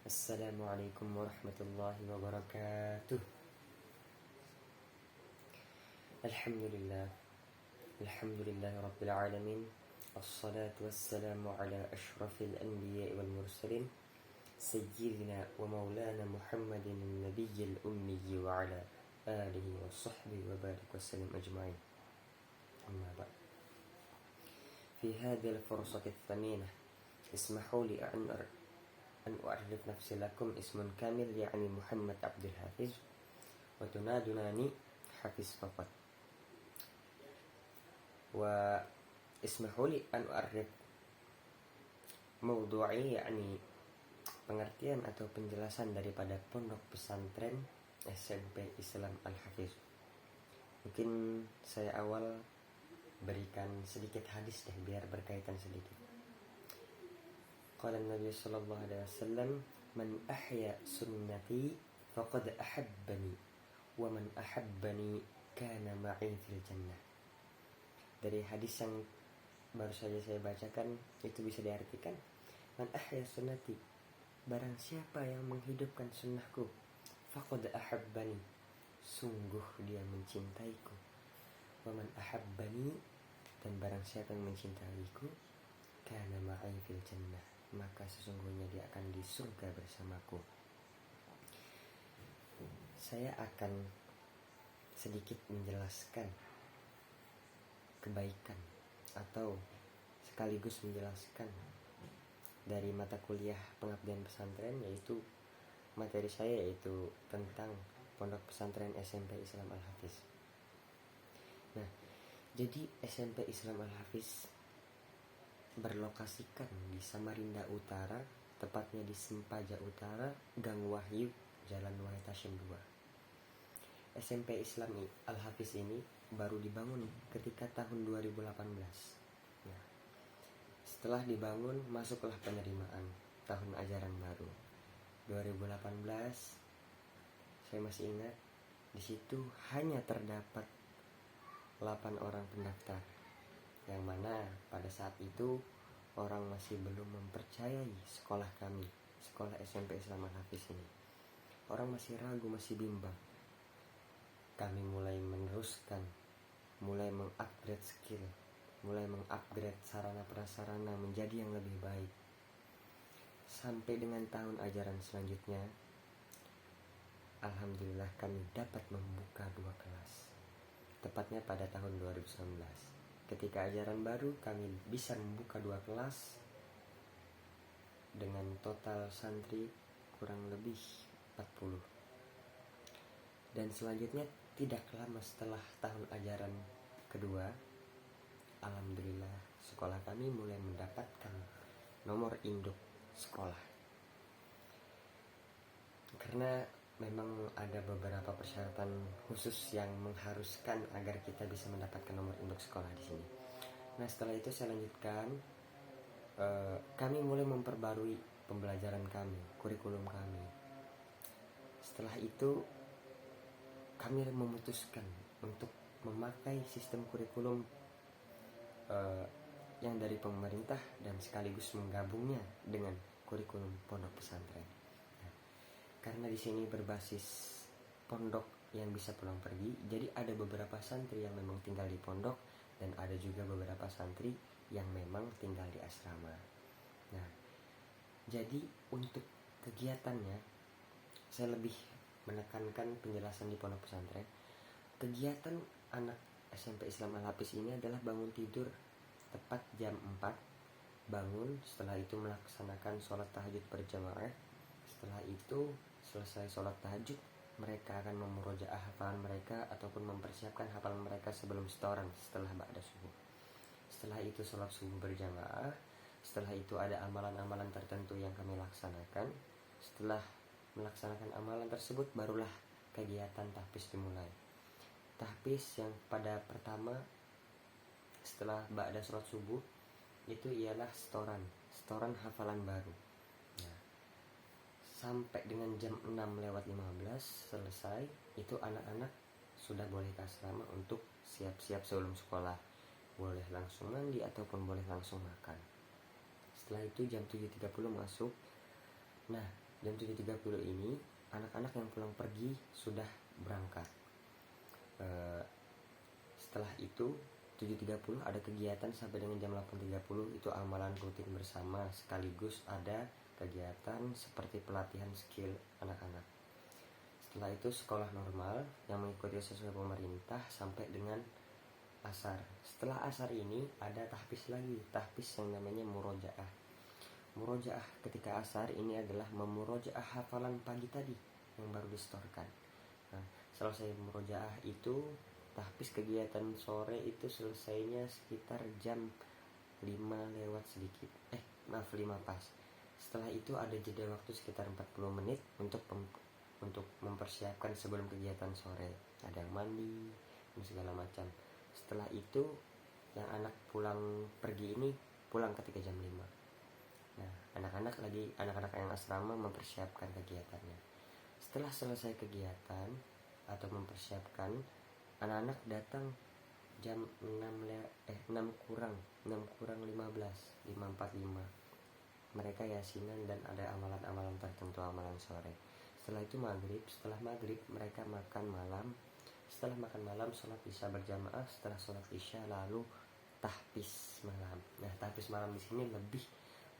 Assalamualaikum warahmatullahi wabarakatuh. Alhamdulillah. Alhamdulillahi rabbil alamin. Assalatu wassalamu ala ashrafil anbiya wal mursalin Sayyidina wa maulana Muhammadin nabiyyil ummi wa ala alihi wa sahbihi wa barik wa sallam ajma'in. Amma ba'd. Fi hadhihi al-fursati ath-thaminah ismahu li an u'arrif nafsi lakum ismun kamil ya'ni Muhammad Abdul Hafiz wa tunadunani Hafiz faqat. Wa ismahu li an u'arrif mawdu'i ya'ni pengertian atau penjelasan daripada pondok pesantren SMP Islam Al-Hafiz. Mungkin saya awal berikan sedikit hadis deh biar berkaitan sedikit. Qala Nabi sallallahu alaihi wasallam, "Man ahya sunnati faqad ahabbani wa man ahabbani kana ma'i fil jannah." Dari hadis yang baru saja saya bacakan itu bisa diartikan, man ahya sunnati, barang siapa yang menghidupkan sunnahku, faqad ahabbani, sungguh dia mencintaiku, wa man ahabbani, dan barang siapa yang mencintaiku, kana ma'i fil jannah, maka sesungguhnya dia akan di surga bersamaku. Saya akan sedikit menjelaskan kebaikan atau sekaligus menjelaskan dari mata kuliah pengabdian pesantren, yaitu materi saya yaitu tentang pondok pesantren SMP Islam Al-Hafiz. Nah, jadi SMP Islam Al-Hafiz berlokasikan di Samarinda Utara, tepatnya di Sempaja Utara, Gang Wahyu, Jalan Wahid Hasyim 2. SMP Islam Al-Hafiz ini baru dibangun ketika tahun 2018. Nah, setelah dibangun, masuklah penerimaan tahun ajaran baru 2018. Saya masih ingat, di situ hanya terdapat 8 orang pendaftar, yang mana pada saat itu orang masih belum mempercayai sekolah kami, sekolah SMP Islam Al-Hafiz ini. Orang masih ragu, masih bimbang. Kami mulai meneruskan, mulai mengupgrade skill, mulai mengupgrade sarana prasarana menjadi yang lebih baik. Sampai dengan tahun ajaran selanjutnya, alhamdulillah kami dapat membuka 2 kelas. Tepatnya pada tahun 2019. Ketika ajaran baru, kami bisa membuka 2 kelas dengan total santri kurang lebih 40. Dan selanjutnya tidak lama setelah tahun ajaran kedua, alhamdulillah sekolah kami mulai mendapatkan nomor induk sekolah. Karena memang ada beberapa persyaratan khusus yang mengharuskan agar kita bisa mendapatkan nomor induk sekolah di sini. Nah, setelah itu saya lanjutkan, kami mulai memperbarui pembelajaran kami, kurikulum kami. Setelah itu kami memutuskan untuk memakai sistem kurikulum yang dari pemerintah dan sekaligus menggabungnya dengan kurikulum pondok pesantren. Karena di sini berbasis pondok yang bisa pulang pergi, jadi ada beberapa santri yang memang tinggal di pondok dan ada juga beberapa santri yang memang tinggal di asrama. Nah, jadi untuk kegiatannya saya lebih menekankan penjelasan di pondok pesantren. Kegiatan anak SMP Islam Al-Hafiz ini adalah bangun tidur tepat jam 4, bangun, setelah itu melaksanakan sholat tahajud berjamaah. Setelah itu selesai sholat tahajud, mereka akan memurojaah hafalan mereka ataupun mempersiapkan hafalan mereka sebelum setoran setelah ba'da subuh. Setelah itu sholat subuh berjamaah. Setelah itu ada amalan-amalan tertentu yang kami laksanakan. Setelah melaksanakan amalan tersebut, barulah kegiatan tahfiz dimulai. Tahfiz yang pada pertama setelah ba'da sholat subuh itu ialah setoran hafalan baru. Sampai dengan jam 6:15 selesai, itu anak-anak sudah boleh ke asrama untuk siap-siap sebelum sekolah. Boleh langsung mandi ataupun boleh langsung makan. Setelah itu jam 7.30 masuk. Nah, Jam 7.30 ini anak-anak yang pulang pergi sudah berangkat. Setelah itu 7.30 ada kegiatan sampai dengan jam 8.30, itu amalan rutin bersama sekaligus ada kegiatan seperti pelatihan skill anak-anak. Setelah itu sekolah normal yang mengikuti sesuai pemerintah sampai dengan asar. Setelah asar ini ada tahfiz lagi, tahfiz yang namanya murojaah. Murojaah ketika asar ini adalah memurojaah hafalan pagi tadi yang baru distorkan. Nah, selesai murojaah itu tahfiz kegiatan sore itu selesainya sekitar jam 5 lewat sedikit. 5 pas. Setelah itu ada jeda waktu sekitar 40 menit untuk mempersiapkan sebelum kegiatan sore. Ada yang mandi dan segala macam. Setelah itu yang anak pulang pergi ini pulang ketika jam 5. Nah, anak-anak yang asrama mempersiapkan kegiatannya. Setelah selesai kegiatan atau mempersiapkan, anak-anak datang jam 6 kurang 15, 5.45. Mereka yasinan dan ada amalan-amalan tertentu, amalan sore. Setelah itu maghrib, setelah maghrib mereka makan malam. Setelah makan malam sholat isya berjamaah. Setelah sholat isya lalu tahfiz malam. Nah, tahfiz malam di sini lebih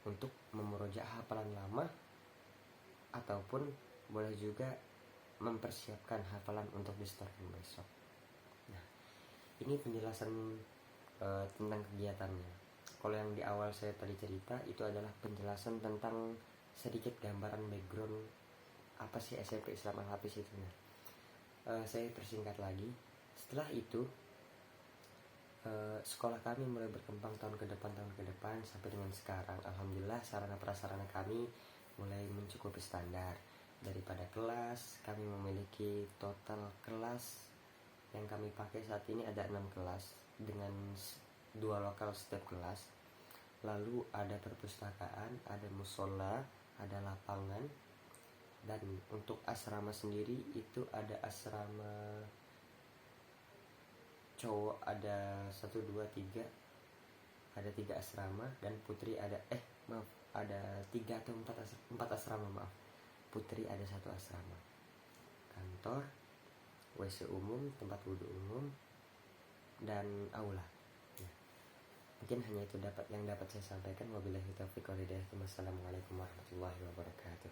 untuk memurojaah hafalan lama ataupun boleh juga mempersiapkan hafalan untuk distorkan besok. Nah, ini penjelasan tentang kegiatannya. Kalau yang di awal saya tadi cerita itu adalah penjelasan tentang sedikit gambaran background apa sih SMP Islam Al-Hafiz itu. Saya persingkat lagi. Setelah itu sekolah kami mulai berkembang tahun ke depan sampai dengan sekarang. Alhamdulillah sarana prasarana kami mulai mencukupi standar. Daripada kelas, kami memiliki total kelas yang kami pakai saat ini ada 6 kelas dengan 2 lokal setiap kelas. Lalu ada perpustakaan, ada musola, ada lapangan. Dan untuk asrama sendiri itu ada asrama cowok ada 1, 2, 3, ada 3 asrama, dan putri ada ada 3 atau 4 asrama. Putri ada 1 asrama. Kantor, WC umum, tempat wudhu umum, dan aula. Ya. Mungkin hanya itu yang dapat saya sampaikan. Wabillahi taufiq wal hidayah. Wassalamualaikum warahmatullahi wabarakatuh.